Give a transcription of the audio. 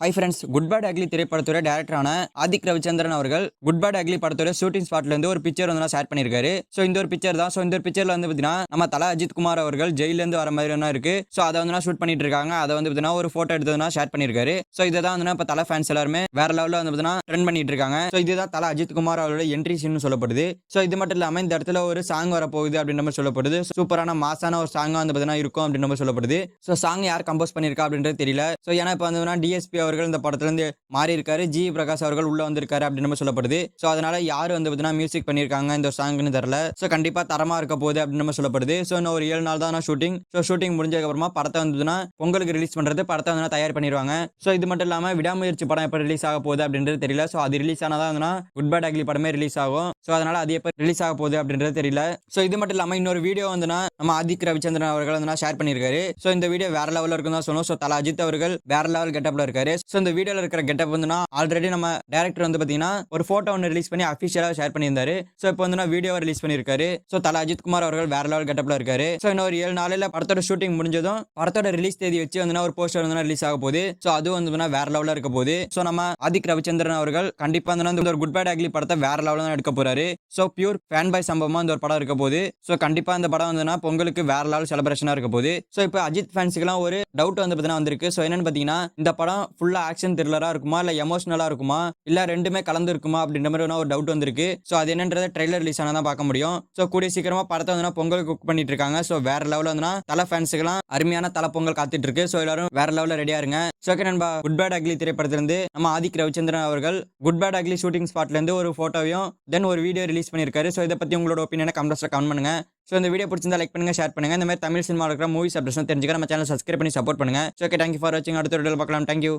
High friends, good bad ugly திரைப்படத்துடைய டேரக்டரான ஆதிக் ரவிச்சந்திரன் அவர்கள் குட் பேட் அக்லி படத்தோட ஷூட்டிங் ஸ்பாட்ல இருந்து ஒரு பிக்சர் வந்து ஷேர் பண்ணியிருக்காரு. ஸோ இந்த ஒரு பிக்சர் தான். ஸோ இந்த ஒரு பிக்சர்ல வந்து பார்த்தீங்கன்னா நம்ம தல அஜித் குமார் அவர்கள் ஜெயில இருந்து வர மாதிரி ஒன்றா இருக்கு. ஸோ அதை வந்து ஷூட் பண்ணிட்டு இருக்காங்க. அதை வந்து பார்த்தீங்கன்னா ஒரு போட்டோ எடுத்ததுனா ஷேர் பண்ணியிருக்காரு. ஸோ இதை தான் வந்து இப்போ தல ஃபேன்ஸ் எல்லாருமே வேற லெவலில் வந்து பார்த்தீங்கன்னா ட்ரெண்ட் பண்ணிட்டு இருக்காங்க. ஸோ இதுதான் தல அஜித் குமார் அவரோட என்ட்ரி சீன் சொல்லப்படுது. ஸோ இது மட்டும் இல்லாமல் இந்த இடத்துல ஒரு சாங் வரப்போகுது அப்படின்ற மாதிரி சொல்லப்படுது. சூப்பரான மாசான ஒரு சாங்காக வந்து பார்த்தீங்கன்னா இருக்கும் அப்படின்ற மாதிரி சொல்லப்படுது. ஸோ சாங் யார் கம்போஸ் பண்ணியிருக்கா அப்படின்றது தெரியல. ஸோ ஏன்னா இப்போ வந்து டிஎஸ்பி அவர்கள் இந்த படத்துல இருந்து மாறி இருக்காரு. ஜி பிரகாஷ் அவர்கள் உள்ள வந்திருக்காரு அப்படின்னு சொல்லப்படுது. சோ அதனால யாரு வந்து பார்த்தீங்கன்னா மியூசிக் பண்ணியிருக்காங்க இந்த சாங்னு தெரியல. சோ கண்டிப்பா தரமா இருக்க போகுது அப்படின்னு சொல்லப்படுது. சோ இன்னும் ஒரு 7 நாள் தான் ஷூட்டிங். சோ ஷூட்டிங் முடிஞ்சதுக்கு அப்புறமா படத்தை வந்து பொங்கலுக்கு ரிலீஸ் பண்றது படத்தை வந்து தயார் பண்ணிடுவாங்க. சோ இது மட்டும் இல்லாம விடாமுயற்சி படம் எப்ப ரிலீஸ் ஆக போகுது அப்படின்றது தெரியல. சோ அது ரிலீஸ் ஆனாதான் வந்து குட் பேட் அக்லி படமே ரிலீஸ் ஆகும். சோ அதனால அது எப்ப ரிலீஸ் ஆக போகுது அப்படின்றது தெரியல. சோ இது மட்டும் இல்லாம இன்னொரு வீடியோ வந்து நம்ம ஆதிக் ரவிச்சந்திரன் அவர்கள் வந்து ஷேர் பண்ணியிருக்காரு. சோ இந்த வீடியோ வேற லெவல்ல இருக்குன்னு தான் சொல்லணும். சோ தல அஜித் அவர்கள் வேற லெவல் கெட்டப்ல இருக்காரு. சோ இந்த வீடியோல இருக்கிற கெட்டப் வந்து ஆல்ரெடி நம்ம டைரக்டர் வந்து பாத்தீங்கன்னா ஒரு போட்டோ ஒன்று ரிலீஸ் பண்ணி அபிஷியலா ஷேர் பண்ணியிருந்தாரு. சோ இப்போ வந்து வீடியோ ரிலீஸ் பண்ணியிருக்காரு. சோ தல அஜித் குமார் அவர்கள் வேற லெவல் கெட்டப்ல இருக்காரு. சோ இன்னும் ஒரு 7 நாளில படத்தோட ஷூட்டிங் முடிஞ்சதும் படத்தோட ரிலீஸ் தேதி வச்சு வந்து ஒரு போஸ்டர் வந்து ரிலீஸ் ஆக போகுது. சோ அது வந்து வேற லெவல்ல இருக்க போகுது. சோ நம்ம ஆதிக் ரவிச்சந்திரன் அவர்கள் கண்டிப்பா வந்து ஒரு குட் பேட் அக்லி படத்தை வேற லெவல்ல தான் எடுக்க போறாரு. சோ பியூர் ஃபேன் பாய் சம்பவமா இந்த ஒரு படம் இருக்க போகுது. சோ கண்டிப்பா இந்த படம் வந்து பொங்கலுக்கு வேற லெவல் செலிப்ரேஷனா இருக்க போகுது. சோ இப்போ அஜித் ஃபேன்ஸ்க்குலாம் ஒரு டவுட் வந்து பாத்தீங்கன்னா வந்திருக்கு. சோ என்னன்னு பாத்தீங்கன்னா இந்த படம் ஃபுல்லா ஆக்ஷன் த்ரில்லரா இருக்குமா இல்ல எமோஷனலா இருக்குமா இல்ல ரெண்டுமே கலந்து இருக்குமா அப்படின்ற மாதிரி ஒரு டவுட் வந்திருக்கு. சோ அது என்னன்றத ட்ரெய்லர் ரிலீஸ் ஆனா தான் பார்க்க முடியும். சோ கூடிய சீக்கிரமா படத்தை வந்து பொங்கலுக்கு குக் பண்ணிட்டு இருக்காங்க. சோ வேற லெவல்ல வந்து தல ஃபேன்ஸ்க்குலாம் அருமையான தல பொங்கல் காத்துட்டு இருக்கு. சோ எல்லாரும் வேற லெவல்ல ரெடியா இருங்க. சோ ஓகே நண்பா, குட் பேட் அக்லி திரைப்படத்திலிருந்து நம்ம ஆதிக் ரவிச்சந்திரன் அவர்கள் குட் பேட் அக்லி ஷூட்டிங் ஸ்பாட்ல இருந்து ஒரு போட்டோவையும் தென் ஒரு வீடியோ ரிலீஸ் பண்ணியிருக்காரு. சோ இதை பத்தி உங்களோட ஒப்பீனியனை கமெண்ட்ஸ்ல கமெண்ட் பண்ணுங்க. சோ இந்த வீடியோ பிடிச்சிருந்தா லைக் பண்ணுங்க, ஷேர் பண்ணுங்க. இந்த மாதிரி தமிழ் சினிமா இருக்கிற மூவிஸ் அப்டேட்ஸ் தெரிஞ்சுக்க நம்ம சேனல் சப்ஸ்கிரைப் பண்ணி சப்போர்ட் பண்ணுங்க. சோ ஓகே, தேங்க்யூ ஃபார் வாட்சிங். அடுத்த வீடியோல பார்க்கலாம். தேங்க்யூ.